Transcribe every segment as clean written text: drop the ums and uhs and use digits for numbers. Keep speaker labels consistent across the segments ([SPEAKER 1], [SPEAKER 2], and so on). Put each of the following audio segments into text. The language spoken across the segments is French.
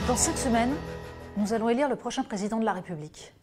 [SPEAKER 1] Dans 5 semaines, nous allons élire le prochain président de la République.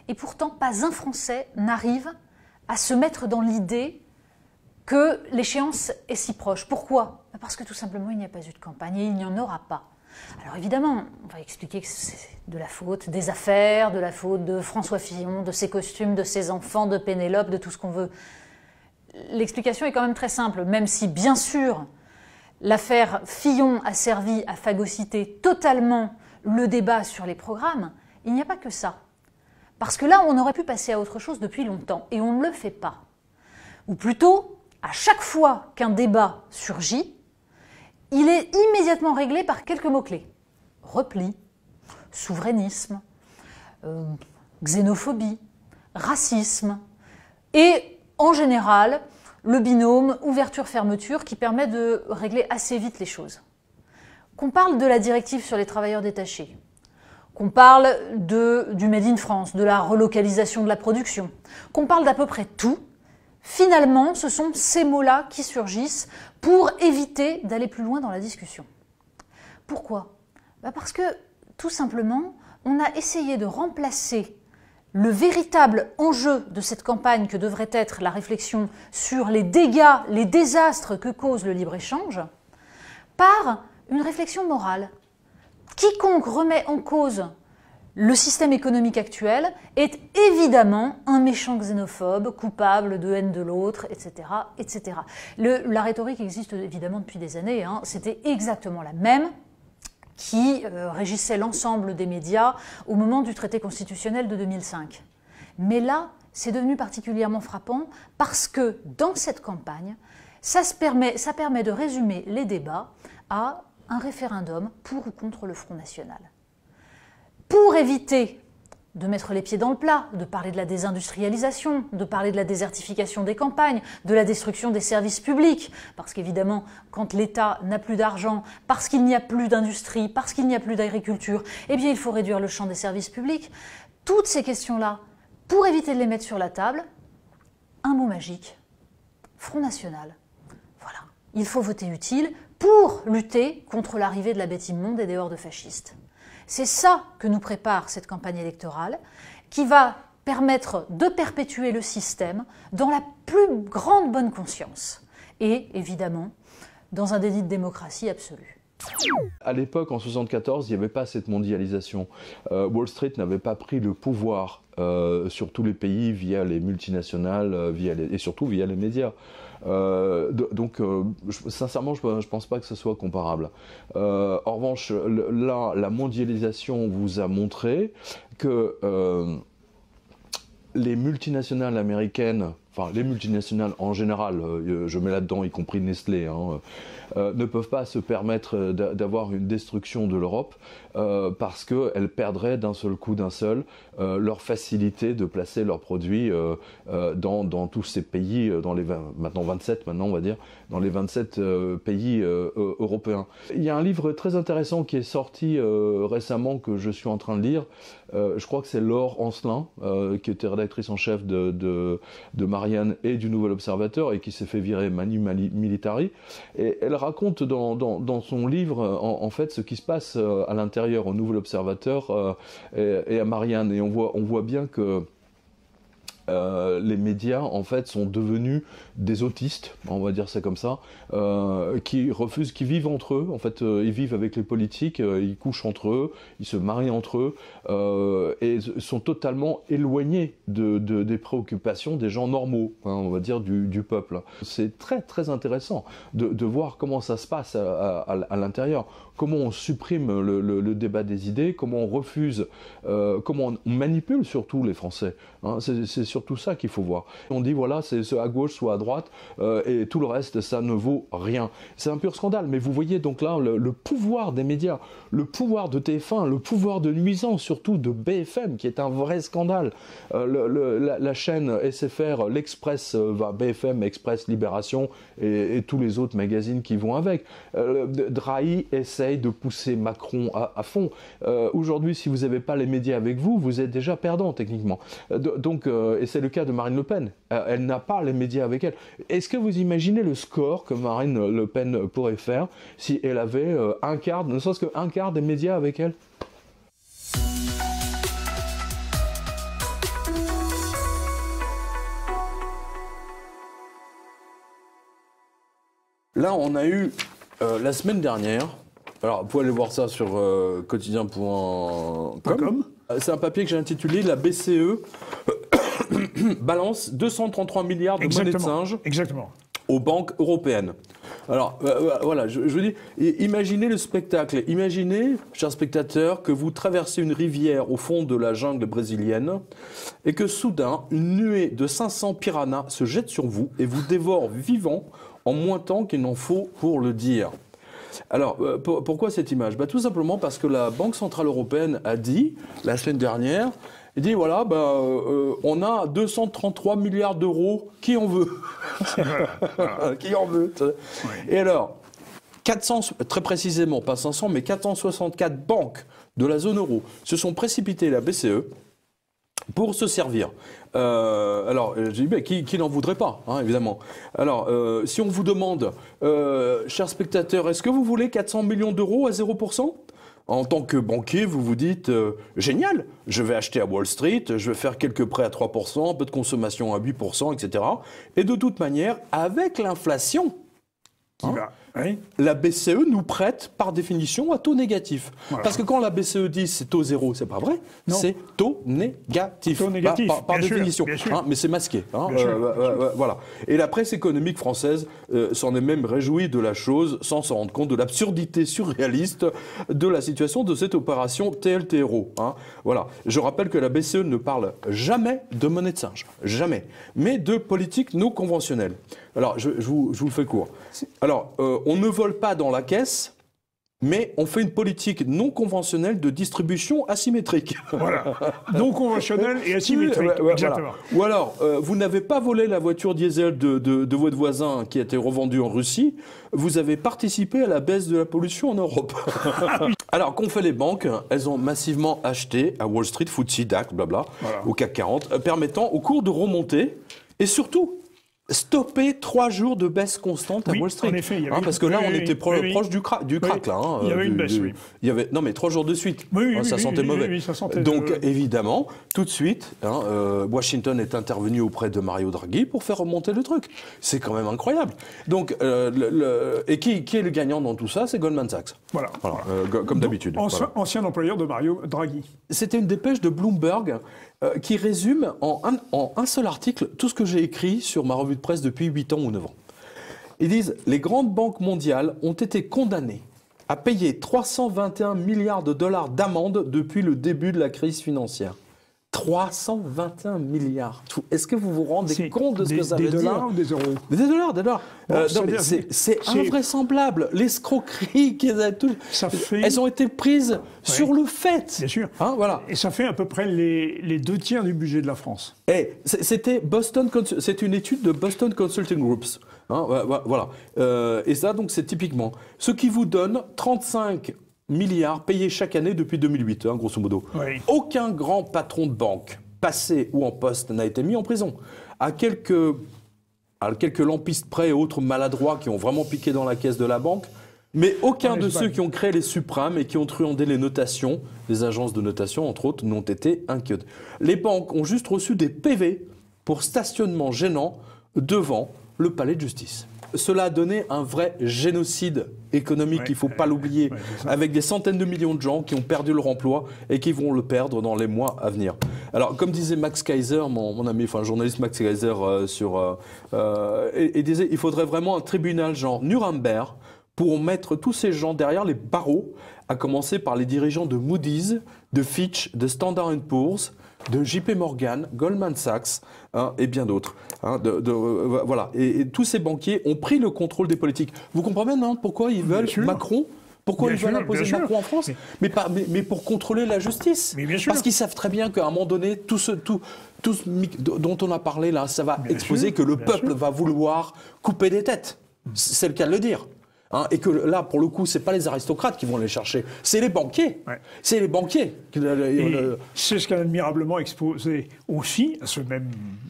[SPEAKER 1] Et pourtant, pas un Français n'arrive à se mettre dans l'idée que l'échéance est si proche. Pourquoi? Parce que tout simplement, il n'y a pas eu de campagne et il n'y en aura pas. Alors évidemment, on va expliquer que c'est de la faute des affaires, de la faute de François Fillon, de ses costumes, de ses enfants, de Pénélope, de tout ce qu'on veut. L'explication est quand même très simple, même si bien sûr l'affaire Fillon a servi à phagocyter totalement le débat sur les programmes, il n'y a pas que ça. Parce que là, on aurait pu passer à autre chose depuis longtemps, et on ne le fait pas. Ou plutôt, à chaque fois qu'un débat surgit, il est immédiatement réglé par quelques mots-clés. Repli, souverainisme, xénophobie, racisme, et en général, le binôme ouverture-fermeture qui permet de régler assez vite les choses. Qu'on parle de la directive sur les travailleurs détachés, qu'on parle du Made in France, de la relocalisation de la production, qu'on parle d'à peu près tout, finalement, ce sont ces mots-là qui surgissent pour éviter d'aller plus loin dans la discussion. Pourquoi? Parce que, tout simplement, on a essayé de remplacer le véritable enjeu de cette campagne que devrait être la réflexion sur les dégâts, les désastres que cause le libre-échange, par une réflexion morale. Quiconque remet en cause le système économique actuel est évidemment un méchant xénophobe, coupable de haine de l'autre, etc. etc. La rhétorique existe évidemment depuis des années, hein. C'était exactement la même qui régissait l'ensemble des médias au moment du traité constitutionnel de 2005. Mais là, c'est devenu particulièrement frappant parce que dans cette campagne, ça permet de résumer les débats à un référendum pour ou contre le Front National. Pour éviter de mettre les pieds dans le plat, de parler de la désindustrialisation, de parler de la désertification des campagnes, de la destruction des services publics, parce qu'évidemment, quand l'État n'a plus d'argent, parce qu'il n'y a plus d'industrie, parce qu'il n'y a plus d'agriculture, eh bien il faut réduire le champ des services publics. Toutes ces questions-là, pour éviter de les mettre sur la table, un mot magique, Front National. Voilà, il faut voter utile pour lutter contre l'arrivée de la bête immonde et des hordes fascistes. C'est ça que nous prépare cette campagne électorale, qui va permettre de perpétuer le système dans la plus grande bonne conscience et, évidemment, dans un déni de démocratie absolue.
[SPEAKER 2] À l'époque, en 1974, il n'y avait pas cette mondialisation. Wall Street n'avait pas pris le pouvoir sur tous les pays via les multinationales et surtout via les médias. Sincèrement, je ne pense pas que ce soit comparable. En revanche, là, la mondialisation vous a montré que les multinationales américaines, enfin les multinationales en général, je mets là-dedans y compris Nestlé, ne peuvent pas se permettre d'avoir une destruction de l'Europe parce qu'elles perdraient d'un seul coup leur facilité de placer leurs produits dans tous ces pays, maintenant 27 maintenant on va dire, dans les 27 pays européens. Il y a un livre très intéressant qui est sorti récemment que je suis en train de lire, je crois que c'est Laure Ancelin, qui était rédactrice en chef de Marianne et du Nouvel Observateur et qui s'est fait virer Manu Militari. Et elle raconte dans son livre en fait ce qui se passe à l'intérieur au Nouvel Observateur et à Marianne. Et on voit bien que les médias en fait sont devenus des autistes, on va dire ça comme ça, qui vivent entre eux, en fait ils vivent avec les politiques, ils couchent entre eux, ils se marient entre eux et sont totalement éloignés des préoccupations des gens normaux, on va dire du peuple. C'est très très intéressant de voir comment ça se passe à l'intérieur, comment on supprime le débat des idées, comment on refuse, comment on manipule surtout les Français, hein, c'est surtout ça qu'il faut voir. On dit voilà, c'est soit à gauche, soit à droite, et tout le reste, ça ne vaut rien. C'est un pur scandale, mais vous voyez donc là le pouvoir des médias, le pouvoir de TF1, le pouvoir de nuisance, surtout de BFM, qui est un vrai scandale. La chaîne SFR, l'Express, BFM, Express, Libération, et tous les autres magazines qui vont avec. Drahi essaye de pousser Macron à fond. Aujourd'hui, si vous n'avez pas les médias avec vous, vous êtes déjà perdant, techniquement. Et c'est le cas de Marine Le Pen. Elle n'a pas les médias avec elle. Est-ce que vous imaginez le score que Marine Le Pen pourrait faire si elle avait un quart, ne serait-ce qu'un quart des médias avec elle ? là, on a eu la semaine dernière. Alors, vous pouvez aller voir ça sur quotidien.com. C'est un papier que j'ai intitulé La BCE balance 233 milliards de monnaie de singe aux banques européennes. Alors, voilà, je vous dis, imaginez le spectacle. Imaginez, chers spectateurs, que vous traversez une rivière au fond de la jungle brésilienne et que soudain, une nuée de 500 piranhas se jette sur vous et vous dévore vivant en moins de temps qu'il n'en faut pour le dire. Alors, pourquoi cette image? Tout simplement parce que la Banque Centrale Européenne a dit, la semaine dernière, il dit, voilà, on a 233 milliards d'euros, qui en veut? Qui en veut? Oui. Et alors, 400, très précisément, pas 500, mais 464 banques de la zone euro se sont précipitées à la BCE pour se servir. Alors, j'ai dit, qui n'en voudrait pas, hein, évidemment. Alors, si on vous demande, chers spectateurs, est-ce que vous voulez 400 millions d'euros à 0%? En tant que banquier, vous vous dites génial, je vais acheter à Wall Street, je vais faire quelques prêts à 3%, un peu de consommation à 8%, etc. Et de toute manière, avec l'inflation, la BCE nous prête par définition à taux négatif. Voilà. Parce que quand la BCE dit c'est taux zéro, c'est pas vrai, c'est taux négatif. Taux négatif, par définition. Sûr. Hein, mais c'est masqué. Hein, voilà. Et la presse économique française s'en est même réjouie de la chose, sans s'en rendre compte de l'absurdité surréaliste de la situation de cette opération TLTRO. Hein. Voilà. Je rappelle que la BCE ne parle jamais de monnaie de singe, jamais, mais de politique non conventionnelle. Alors, je vous le fais court. Alors, on ne vole pas dans la caisse, mais on fait une politique non conventionnelle de distribution asymétrique.
[SPEAKER 3] Voilà. Non conventionnelle et asymétrique. Exactement.
[SPEAKER 2] Voilà. Ou alors, vous n'avez pas volé la voiture diesel de votre voisin qui a été revendue en Russie, vous avez participé à la baisse de la pollution en Europe. Alors, qu'ont fait les banques? Elles ont massivement acheté à Wall Street, FTSE, DAX, blabla, au CAC 40, permettant au cours de remonter et surtout stopper 3 jours de baisse constante à Wall Street.
[SPEAKER 3] En effet,
[SPEAKER 2] parce que là, on était proche du crack. Là,
[SPEAKER 3] il y avait une baisse,
[SPEAKER 2] non, mais 3 jours de suite. Ça sentait mauvais. Ça sentait donc, évidemment, tout de suite, Washington est intervenu auprès de Mario Draghi pour faire remonter le truc. C'est quand même incroyable. Donc, et qui est le gagnant dans tout ça? C'est Goldman Sachs.
[SPEAKER 3] Voilà.
[SPEAKER 2] Comme d'habitude.
[SPEAKER 3] Ancien employeur de Mario Draghi.
[SPEAKER 2] C'était une dépêche de Bloomberg qui résume en un seul article tout ce que j'ai écrit sur ma revue de presse depuis 8 ans ou 9 ans. Ils disent « Les grandes banques mondiales ont été condamnées à payer 321 milliards de dollars d'amende depuis le début de la crise financière. » 321 milliards. Est-ce que vous vous rendez compte de ce que ça veut dire?
[SPEAKER 3] Des dollars ou des euros?
[SPEAKER 2] Des dollars, des dollars. C'est invraisemblable. L'escroquerie elles ont été prises sur le fait.
[SPEAKER 3] Bien sûr.
[SPEAKER 2] Hein, voilà.
[SPEAKER 3] Et ça fait à peu près les 2 tiers du budget de la France.
[SPEAKER 2] C'est une étude de Boston Consulting Groups. Hein, voilà. Et ça, donc, c'est typiquement ce qui vous donne 35 milliards payés chaque année depuis 2008, hein, grosso modo.
[SPEAKER 3] Oui.
[SPEAKER 2] Aucun grand patron de banque, passé ou en poste, n'a été mis en prison. À quelques lampistes près et autres maladroits qui ont vraiment piqué dans la caisse de la banque, mais aucun de ceux qui ont créé les suprêmes et qui ont truandé les notations, les agences de notation, entre autres, n'ont été inquiétés. Les banques ont juste reçu des PV pour stationnement gênant devant le palais de justice. Cela a donné un vrai génocide économique, il ne faut pas l'oublier, avec des centaines de millions de gens qui ont perdu leur emploi et qui vont le perdre dans les mois à venir. Alors, comme disait Max Kaiser, mon ami, journaliste Max Kaiser, il disait il faudrait vraiment un tribunal genre Nuremberg pour mettre tous ces gens derrière les barreaux, à commencer par les dirigeants de Moody's, de Fitch, de Standard & Poor's, de JP Morgan, Goldman Sachs, hein, et bien d'autres. Hein, voilà. Et tous ces banquiers ont pris le contrôle des politiques. Vous comprenez, non, pourquoi ils veulent Macron? Pourquoi ils veulent imposer Macron en France? Mais pour contrôler la justice. Parce qu'ils savent très bien qu'à un moment donné, tout ce dont on a parlé là, ça va exposer que le peuple va vouloir couper des têtes. C'est le cas de le dire. Hein, et que là, pour le coup, c'est pas les aristocrates qui vont les chercher, c'est les banquiers. C'est les banquiers.
[SPEAKER 3] C'est ce qu'a admirablement exposé aussi à ce même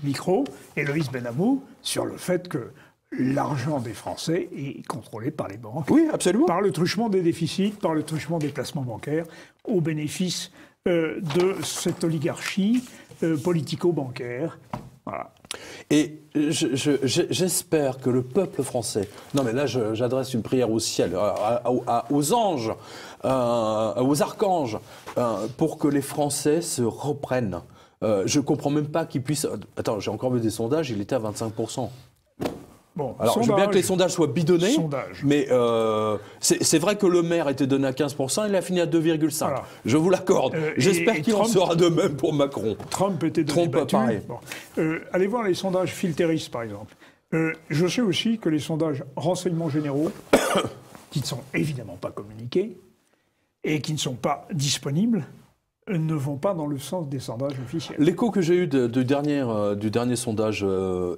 [SPEAKER 3] micro Héloïse Benamou sur le fait que l'argent des Français est contrôlé par les banques.
[SPEAKER 2] Oui, absolument.
[SPEAKER 3] Par le truchement des déficits, par le truchement des placements bancaires, au bénéfice de cette oligarchie politico-bancaire. Voilà.
[SPEAKER 4] Et j'espère que le peuple français, non mais là j'adresse une prière au ciel, aux anges, aux archanges, pour que les Français se reprennent. Je comprends même pas qu'ils puissent... Attends, j'ai encore vu des sondages, il était à 25%.
[SPEAKER 3] Bon,
[SPEAKER 4] alors, je veux bien que les sondages soient bidonnés, mais c'est vrai que le maire était donné à 15%, il a fini à 2,5%. Voilà. Je vous l'accorde. J'espère qu'il en sera de même pour Macron.
[SPEAKER 3] Trump était donné battu. Bon. Allez voir les sondages Filteris, par exemple. Je sais aussi que les sondages renseignements généraux, qui ne sont évidemment pas communiqués et qui ne sont pas disponibles, ne vont pas dans le sens des sondages officiels.
[SPEAKER 4] L'écho que j'ai eu du dernier sondage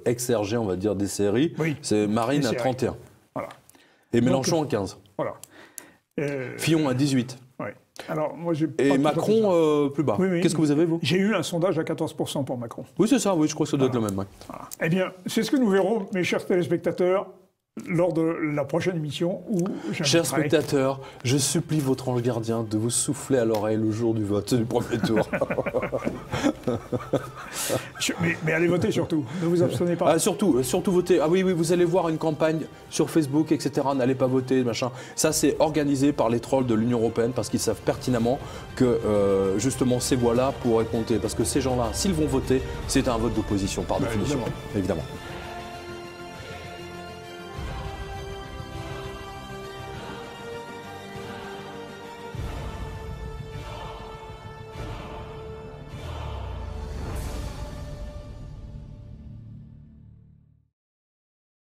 [SPEAKER 4] ex-RG, on va dire, des séries, oui, c'est Marine à 31. Voilà. Et Mélenchon à 15. Voilà. Fillon à 18.
[SPEAKER 3] Oui. Alors, moi,
[SPEAKER 4] et Macron plus bas.
[SPEAKER 3] Oui, oui.
[SPEAKER 4] Qu'est-ce que vous avez, vous?
[SPEAKER 3] J'ai eu un sondage à 14% pour Macron.
[SPEAKER 4] Oui, c'est ça, oui, je crois que ça doit être le même. Ouais.
[SPEAKER 3] Voilà. Eh bien, c'est ce que nous verrons, mes chers téléspectateurs, lors de la prochaine émission où
[SPEAKER 4] chers spectateurs, je supplie votre ange gardien de vous souffler à l'oreille le jour du vote du premier tour.
[SPEAKER 3] mais allez voter surtout, ne vous abstenez pas.
[SPEAKER 4] Ah, surtout voter. Ah oui, vous allez voir une campagne sur Facebook, etc. N'allez pas voter, machin. Ça, c'est organisé par les trolls de l'Union européenne parce qu'ils savent pertinemment que justement ces voix-là pourraient compter. Parce que ces gens-là, s'ils vont voter, c'est un vote d'opposition par définition. Évidemment.